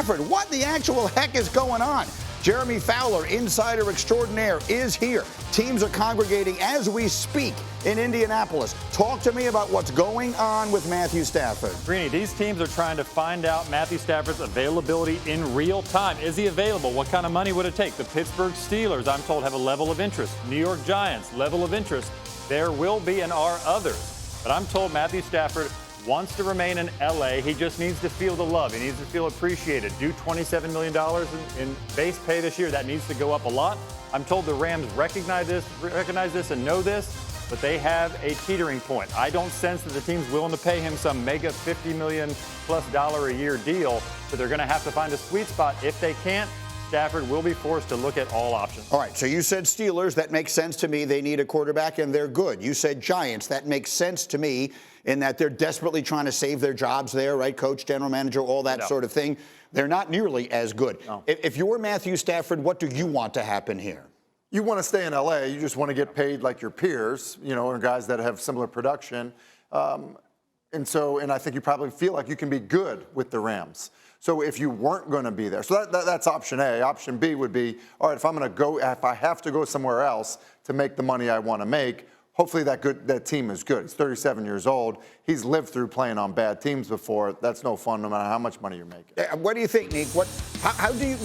Stafford. What the actual heck is going on? Jeremy Fowler, insider extraordinaire, is here. Teams are congregating as we speak in Indianapolis. Talk to me about what's going on with Matthew Stafford. Greeny, these teams are trying to find out Matthew Stafford's availability in real time. Is he available? What kind of money would it take? The Pittsburgh Steelers, I'm told, have a level of interest. New York Giants, level of interest. There will be and are others. But I'm told Matthew Stafford wants to remain in L.A. He just needs to feel the love. He needs to feel appreciated. Due $27 million in base pay this year. That needs to go up a lot. I'm told the Rams recognize this and know this, but they have a teetering point. I don't sense that the team's willing to pay him some mega $50 million+ a year deal, but they're going to have to find a sweet spot. If they can't, Stafford will be forced to look at all options. All right, so you said Steelers. That makes sense to me. They need a quarterback, and they're good. You said Giants. That makes sense to me in that they're desperately trying to save their jobs there, right? Coach, general manager, all that sort of thing. They're not nearly as good. No. If you're Matthew Stafford, what do you want to happen here? You want to stay in L.A. You just want to get paid like your peers, you know, or guys that have similar production. And I think you probably feel like you can be good with the Rams. So if you weren't going to be there, so that's option A. Option B would be, all right, if I have to go somewhere else to make the money I want to make, hopefully that team is good. He's 37 years old. He's lived through playing on bad teams before. That's no fun, no matter how much money you're making. What do you think, Nick? How do you?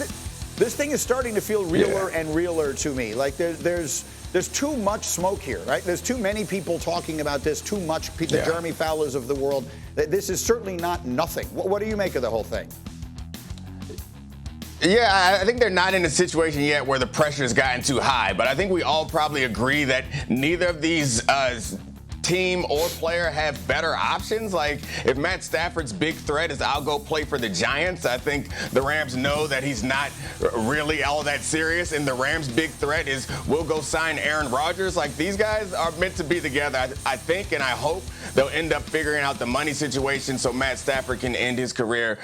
This thing is starting to feel realer and realer to me. Like there's too much smoke here, right? There's too many people talking about this. Too much people, the Jeremy Fowlers of the world. This is certainly not nothing. What do you make of the whole thing? Yeah, I think they're not in a situation yet where the pressure has gotten too high, but I think we all probably agree that neither of these team or player have better options. Like, if Matt Stafford's big threat is I'll go play for the Giants, I think the Rams know that he's not really all that serious, and the Rams' big threat is we'll go sign Aaron Rodgers. Like, these guys are meant to be together. I think and I hope they'll end up figuring out the money situation so Matt Stafford can end his career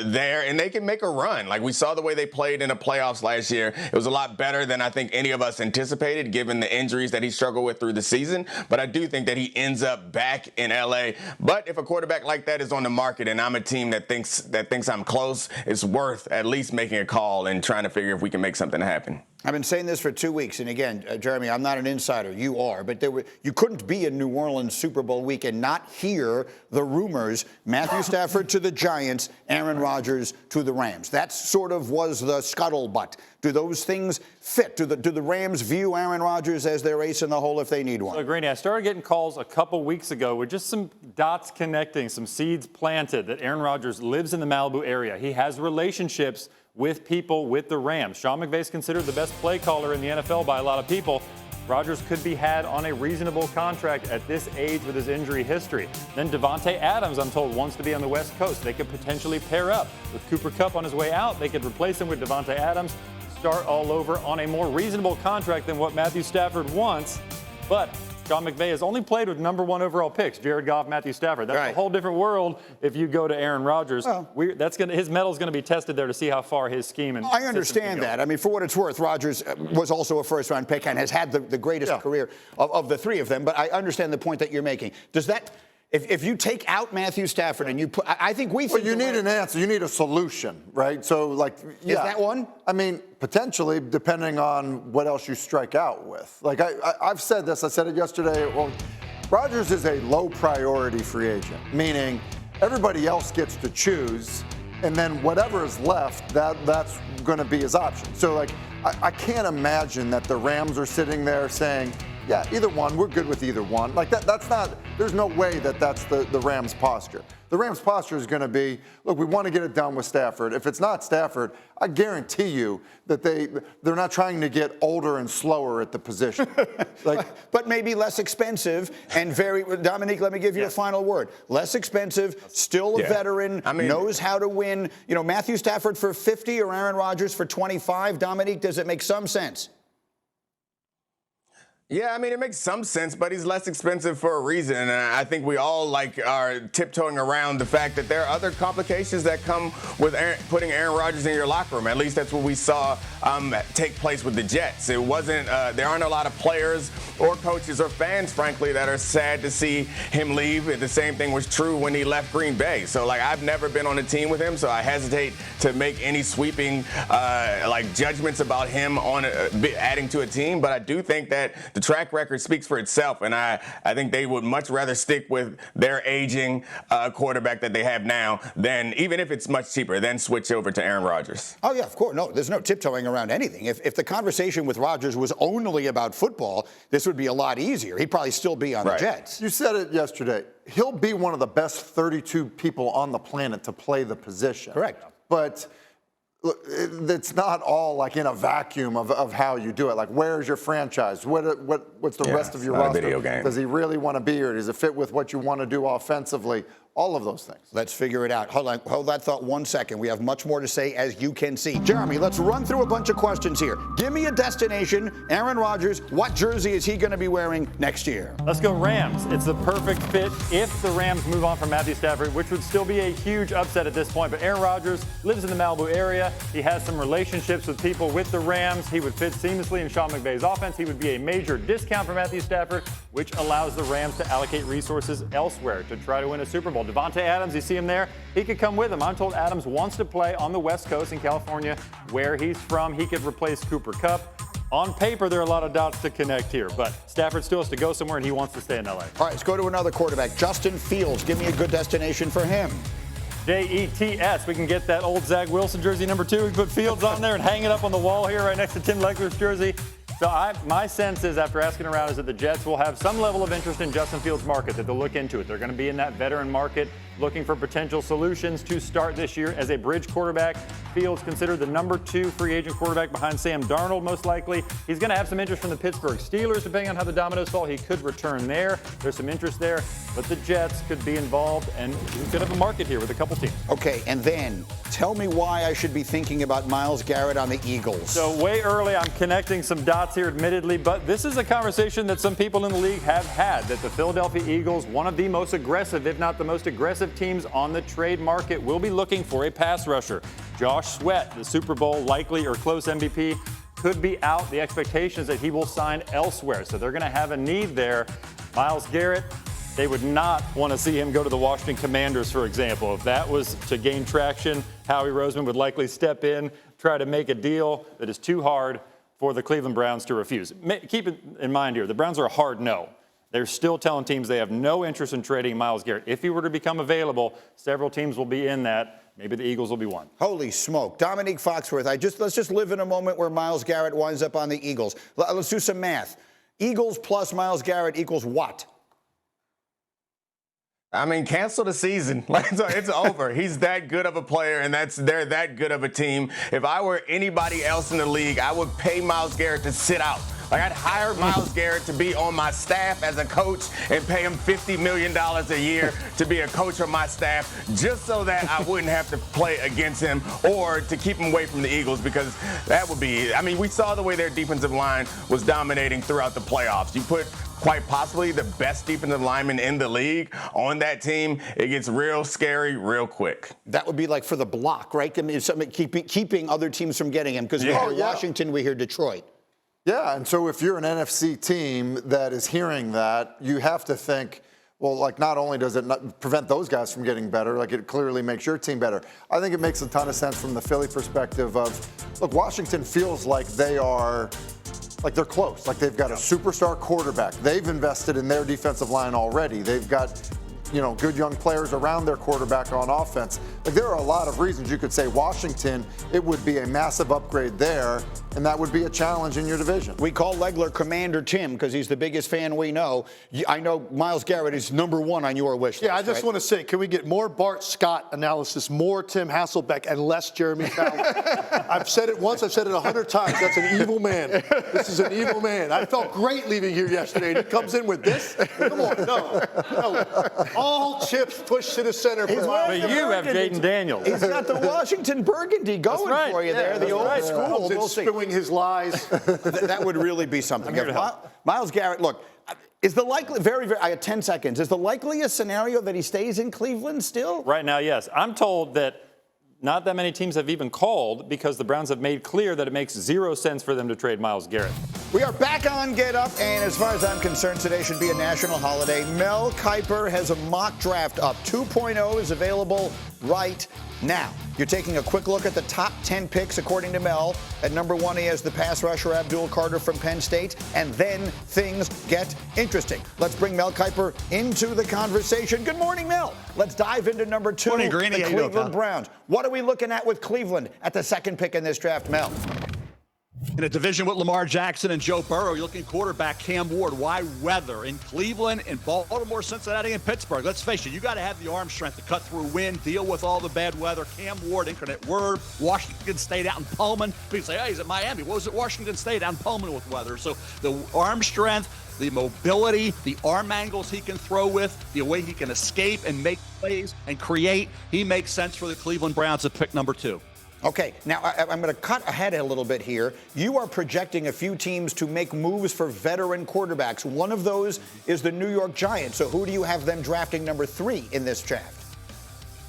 there, and they can make a run. Like, we saw the way they played in the playoffs last year. It was a lot better than I think any of us anticipated, given the injuries that he struggled with through the season. But I do think that he ends up back in L.A. But if a quarterback like that is on the market and I'm a team that thinks I'm close, it's worth at least making a call and trying to figure if we can make something happen. I've been saying this for 2 weeks, and again, Jeremy, I'm not an insider. You are, but you couldn't be in New Orleans Super Bowl week and not hear the rumors. Matthew Stafford to the Giants, Aaron Rodgers to the Rams. That sort of was the scuttlebutt. Do those things fit? Do the Rams view Aaron Rodgers as their ace in the hole if they need one? So, Greeny, I started getting calls a couple weeks ago with just some dots connecting, some seeds planted that Aaron Rodgers lives in the Malibu area. He has relationships with people with the Rams. Sean McVay is considered the best play caller in the NFL by a lot of people. Rodgers could be had on a reasonable contract at this age with his injury history. Then Davante Adams, I'm told, wants to be on the West Coast. They could potentially pair up with Cooper Kupp on his way out. They could replace him with Davante Adams, start all over on a more reasonable contract than what Matthew Stafford wants. But Sean McVay has only played with #1 overall picks, Jared Goff, Matthew Stafford. That's a whole different world if you go to Aaron Rodgers. Well, his metal's going to be tested there to see how far his scheme and I understand that. I mean, for what it's worth, Rodgers was also a first-round pick and has had the greatest career of the three of them. But I understand the point that you're making. Does that, if you take out Matthew Stafford and you put, I think we think. Well, you need an answer. You need a solution, right? So, like, is that one? I mean, potentially, depending on what else you strike out with. Like, I've said this. I said it yesterday. Well, Rodgers is a low-priority free agent, meaning everybody else gets to choose, and then whatever is left, that's going to be his option. So, like, I can't imagine that the Rams are sitting there saying, yeah, either one, we're good with either one. Like, that's not, there's no way that's the Rams' posture. The Rams' posture is going to be, look, we want to get it done with Stafford. If it's not Stafford, I guarantee you that they're not trying to get older and slower at the position. But maybe less expensive and Domonique, let me give you a final word. Less expensive, still a veteran, knows how to win. You know, Matthew Stafford for 50 or Aaron Rodgers for 25. Domonique, does it make some sense? Yeah, I mean, it makes some sense, but he's less expensive for a reason. And I think we all are tiptoeing around the fact that there are other complications that come with putting Aaron Rodgers in your locker room. At least that's what we saw take place with the Jets. It wasn't, there aren't a lot of players or coaches or fans, frankly, that are sad to see him leave. The same thing was true when he left Green Bay. So, I've never been on a team with him, so I hesitate to make any sweeping, judgments about him on adding to a team. But I do think that the track record speaks for itself, and I think they would much rather stick with their aging quarterback that they have now than, even if it's much cheaper, then switch over to Aaron Rodgers. Oh, yeah, of course. No, there's no tiptoeing around anything. If the conversation with Rodgers was only about football, this would be a lot easier. He'd probably still be on the Jets. You said it yesterday. He'll be one of the best 32 people on the planet to play the position. Correct. But look, it's not all like in a vacuum of how you do it. Like, where's your franchise? What's the rest of your roster? Video game. Does he really want to be here? Does it fit with what you want to do offensively? All of those things. Let's figure it out. Hold that thought 1 second. We have much more to say, as you can see. Jeremy, let's run through a bunch of questions here. Give me a destination. Aaron Rodgers, what jersey is he going to be wearing next year? Let's go Rams. It's the perfect fit if the Rams move on from Matthew Stafford, which would still be a huge upset at this point. But Aaron Rodgers lives in the Malibu area. He has some relationships with people with the Rams. He would fit seamlessly in Sean McVay's offense. He would be a major discount for Matthew Stafford, which allows the Rams to allocate resources elsewhere to try to win a Super Bowl. Devontae Adams, you see him there, he could come with him. I'm told Adams wants to play on the West Coast in California, where he's from. He could replace Cooper Kupp. On paper, there are a lot of dots to connect here, but Stafford still has to go somewhere, and he wants to stay in L.A. All right, let's go to another quarterback. Justin Fields, give me a good destination for him. JETS. We can get that old Zach Wilson jersey number 2. We can put Fields on there and hang it up on the wall here right next to Tim Legler's jersey. So my sense is, after asking around, is that the Jets will have some level of interest in Justin Fields' market, that they'll look into it. They're going to be in that veteran market, looking for potential solutions to start this year as a bridge quarterback. Fields considered the number 2 free agent quarterback behind Sam Darnold, most likely. He's going to have some interest from the Pittsburgh Steelers, depending on how the dominoes fall. He could return there. There's some interest there, but the Jets could be involved, and we could have a market here with a couple teams. Okay, and then tell me why I should be thinking about Myles Garrett on the Eagles. So way early, I'm connecting some dots here, admittedly, but this is a conversation that some people in the league have had, that the Philadelphia Eagles, one of the most aggressive, if not the most aggressive teams on the trade market, will be looking for a pass rusher. Josh Sweat, the Super Bowl likely or close MVP, could be out. The expectation is that he will sign elsewhere, so they're going to have a need there. Myles Garrett, they would not want to see him go to the Washington Commanders, for example. If that was to gain traction, Howie Roseman would likely step in, try to make a deal that is too hard for the Cleveland Browns to refuse. Keep it in mind here, the Browns are a hard no. They're still telling teams they have no interest in trading Myles Garrett. If he were to become available, several teams will be in that. Maybe the Eagles will be one. Holy smoke. Domonique Foxworth, let's just live in a moment where Myles Garrett winds up on the Eagles. Let's do some math. Eagles plus Myles Garrett equals what? I mean, cancel the season. It's over. He's that good of a player, and they're that good of a team. If I were anybody else in the league, I would pay Myles Garrett to sit out. I'd hire Myles Garrett to be on my staff as a coach and pay him $50 million a year to be a coach on my staff, just so that I wouldn't have to play against him or to keep him away from the Eagles, because that would be, I mean, we saw the way their defensive line was dominating throughout the playoffs. You put quite possibly the best defensive lineman in the league on that team, it gets real scary real quick. That would be like for the block, right? I mean, something keeping other teams from getting him, because we hear Washington, we hear Detroit. Yeah, and so if you're an NFC team that is hearing that, you have to think, well, not only does it not prevent those guys from getting better, it clearly makes your team better. I think it makes a ton of sense from the Philly perspective of, look, Washington feels like they are, they're close. They've got a superstar quarterback. They've invested in their defensive line already. They've got, good young players around their quarterback on offense. There are a lot of reasons you could say Washington, it would be a massive upgrade there, and that would be a challenge in your division. We call Legler Commander Tim because he's the biggest fan we know. I know Myles Garrett is number 1 on your wish list. Yeah, I just want to say, can we get more Bart Scott analysis, more Tim Hasselbeck, and less Jeremy Fowler? I've said it once, I've said it 100 times. That's an evil man. This is an evil man. I felt great leaving here yesterday, and he comes in with this? Come on, no. All chips pushed to the center. But you have Jayden Daniels. He's got the Washington burgundy going for you there, the old school. We'll spewing his lies. That would really be something. I'm here to help. Myles Garrett, look, is the likely, I had 10 seconds, is the likeliest scenario that he stays in Cleveland still? Right now, yes. I'm told that not that many teams have even called because the Browns have made clear that it makes 0 sense for them to trade Myles Garrett. We are back on Get Up, and as far as I'm concerned, today should be a national holiday. Mel Kiper has a mock draft up. 2.0 is available right now. You're taking a quick look at the top 10 picks, according to Mel. At number 1, he has the pass rusher Abdul Carter from Penn State, and then things get interesting. Let's bring Mel Kiper into the conversation. Good morning, Mel. Let's dive into number 2, Morning, Greeny. the Cleveland Browns. What are we looking at with Cleveland at the second pick in this draft, Mel? In a division with Lamar Jackson and Joe Burrow, you're looking quarterback Cam Ward. Why weather? In Cleveland, in Baltimore, Cincinnati, and Pittsburgh. Let's face it, you got to have the arm strength to cut through wind, deal with all the bad weather. Cam Ward, incarnate word. Washington State out in Pullman. People say, hey, he's at Miami. What was it? Washington State out in Pullman with weather. So the arm strength, the mobility, the arm angles he can throw with, the way he can escape and make plays and create, he makes sense for the Cleveland Browns at pick number 2. Okay, now I'm going to cut ahead a little bit here. You are projecting a few teams to make moves for veteran quarterbacks. One of those is the New York Giants. So who do you have them drafting number 3 in this draft?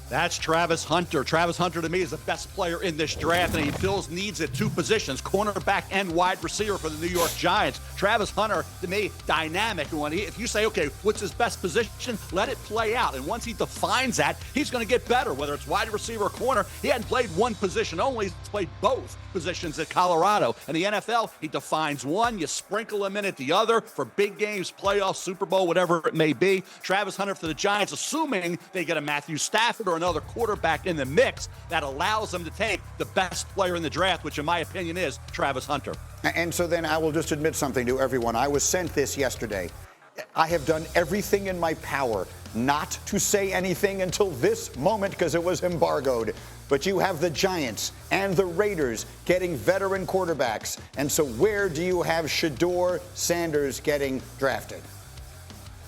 That's Travis Hunter. Travis Hunter, to me, is the best player in this draft, and he fills needs at 2 positions, cornerback and wide receiver for the New York Giants. Travis Hunter, to me, dynamic. If you say, okay, what's his best position, let it play out. And once he defines that, he's going to get better, whether it's wide receiver or corner. He hadn't played one position only. He's played both positions at Colorado. In the NFL, he defines one. You sprinkle him in at the other for big games, playoffs, Super Bowl, whatever it may be. Travis Hunter for the Giants, assuming they get a Matthew Stafford or another quarterback in the mix, that allows them to take the best player in the draft, which in my opinion is Travis Hunter. And so then I will just admit something to everyone. I was sent this yesterday. I have done everything in my power not to say anything until this moment because it was embargoed. But you have the Giants and the Raiders getting veteran quarterbacks. And so where do you have Shedeur Sanders getting drafted?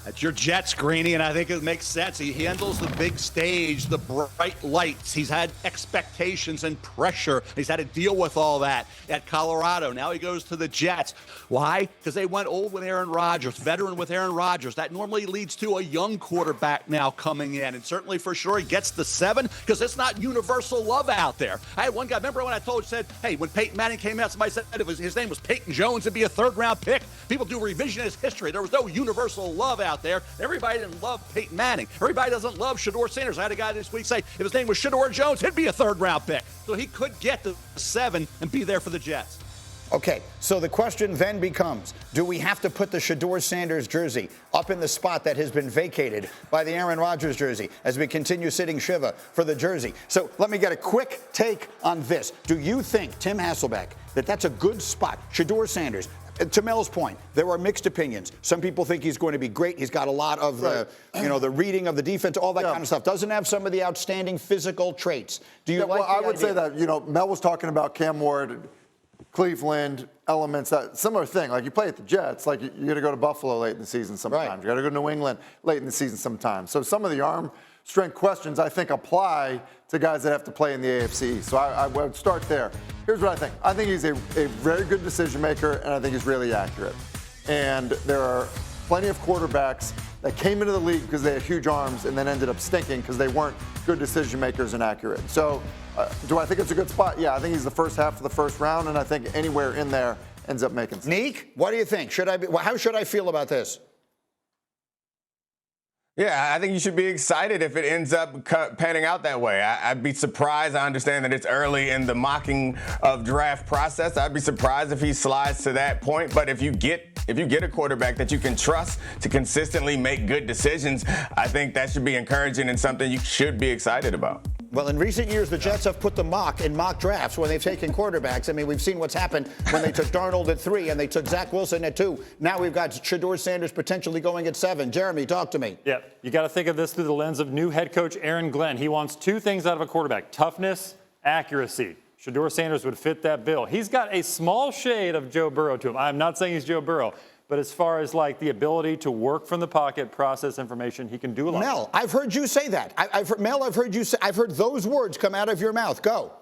That's your Jets, Greeny, and I think it makes sense. He handles the big stage, the bright lights. He's had expectations and pressure. He's had to deal with all that at Colorado. Now he goes to the Jets. Why? Because they went old with Aaron Rodgers, veteran with Aaron Rodgers. That normally leads to a young quarterback now coming in, and certainly for sure he gets the 7 because it's not universal love out there. I had one guy, remember when I said, hey, when Peyton Manning came out, somebody said his name was Peyton Jones, it'd be a 3rd-round pick. People do revisionist history. There was no universal love out there. Everybody didn't love Peyton Manning. Everybody doesn't love Shedeur Sanders. I had a guy this week say if his name was Shedeur Jones, he'd be a 3rd-round pick. So he could get to 7 and be there for the Jets. Okay, so the question then becomes, do we have to put the Shedeur Sanders jersey up in the spot that has been vacated by the Aaron Rodgers jersey as we continue sitting Shiva for the jersey? So let me get a quick take on this. Do you think, Tim Hasselbeck, that that's a good spot? Shedeur Sanders. To Mel's point, there are mixed opinions. Some people think he's going to be great. He's got a lot of the reading of the defense, all that kind of stuff. Doesn't have some of the outstanding physical traits. Do you like I would idea? say that, Mel was talking about Cam Ward, Cleveland elements, that similar thing. Like you play at the Jets, like you got to go to Buffalo late in the season sometimes. Right. You got to go to New England late in the season sometimes. So some of the arm strength questions I think apply to guys that have to play in the AFC. So I would start there. Here's what I think. I think he's a very good decision maker, and I think he's really accurate. And there are plenty of quarterbacks that came into the league because they had huge arms and then ended up stinking because they weren't good decision makers and accurate. So do I think it's a good spot? Yeah, I think he's the first half of the first round, and I think anywhere in there ends up making sense. Neek, what do you think? How should I feel about this? Yeah, I think you should be excited if it ends up panning out that way. I'd be surprised. I understand that it's early in the mocking of draft process. I'd be surprised if he slides to that point. But if you get a quarterback that you can trust to consistently make good decisions, I think that should be encouraging and something you should be excited about. Well, in recent years, the Jets have put the mock in mock drafts when they've taken quarterbacks. I mean, we've seen what's happened when they took Darnold at 3 and they took Zach Wilson at 2. Now we've got Shedeur Sanders potentially going at 7. Jeremy, talk to me. Yeah, you got to think of this through the lens of new head coach Aaron Glenn. He wants 2 things out of a quarterback: toughness, accuracy. Shedeur Sanders would fit that bill. He's got a small shade of Joe Burrow to him. I'm not saying he's Joe Burrow, But as far as like the ability to work from the pocket, process information, he can do a lot. Mel, I've heard you say that. I've heard those words come out of your mouth. Go.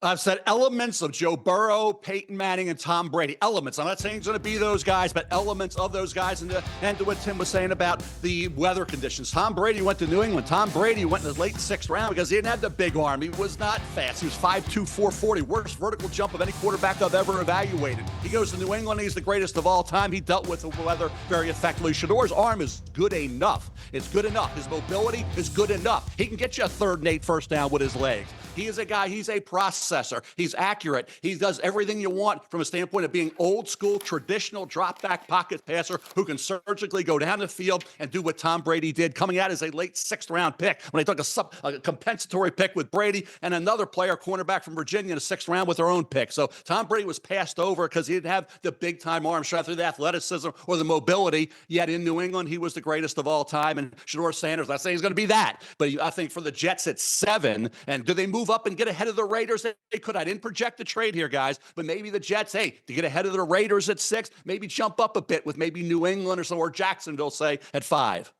I've said elements of Joe Burrow, Peyton Manning, and Tom Brady. Elements. I'm not saying he's going to be those guys, but elements of those guys. And to what Tim was saying about the weather conditions. Tom Brady went to New England. Tom Brady went in the late 6th round because he didn't have the big arm. He was not fast. He was 5'2", 440. Worst vertical jump of any quarterback I've ever evaluated. He goes to New England. He's the greatest of all time. He dealt with the weather very effectively. Shedeur's arm is good enough. It's good enough. His mobility is good enough. He can get you a 3rd and 8 first down with his legs. He is a guy, he's a processor. He's accurate. He does everything you want from a standpoint of being old school, traditional drop back pocket passer who can surgically go down the field and do what Tom Brady did, coming out as a late 6th round pick when they took a compensatory pick with Brady and another player, cornerback from Virginia, in the 6th round with their own pick. So Tom Brady was passed over because he didn't have the big time arm strength or the athleticism or the mobility. Yet in New England, he was the greatest of all time. And Shedeur Sanders, I'm not saying he's going to be that, but I think for the Jets at 7, and do they move up and get ahead of the Raiders? They could. I didn't project the trade here, guys, but maybe the Jets, hey, to get ahead of the Raiders at 6, maybe jump up a bit with maybe New England or Jacksonville, say, at 5.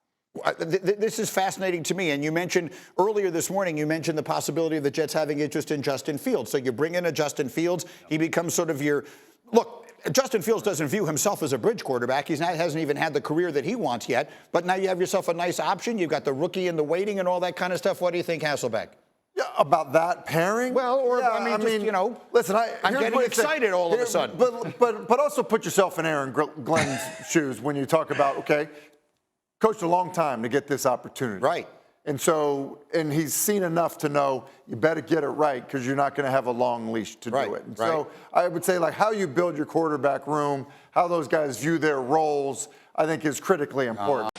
This is fascinating to me. And you mentioned earlier this morning, you mentioned the possibility of the Jets having interest in Justin Fields. So you bring in a Justin Fields. He becomes sort of your – look, Justin Fields doesn't view himself as a bridge quarterback. Hasn't even had the career that he wants yet. But now you have yourself a nice option. You've got the rookie in the waiting and all that kind of stuff. What do you think, Hasselbeck? Yeah, about that pairing? Well, or yeah, I mean, you know, listen, I'm getting excited all of a sudden. But also put yourself in Aaron Glenn's shoes when you talk about, okay, coached a long time to get this opportunity. Right. And so, and he's seen enough to know you better get it right because you're not going to have a long leash to do it. And so I would say, like, how you build your quarterback room, how those guys view their roles, I think is critically important.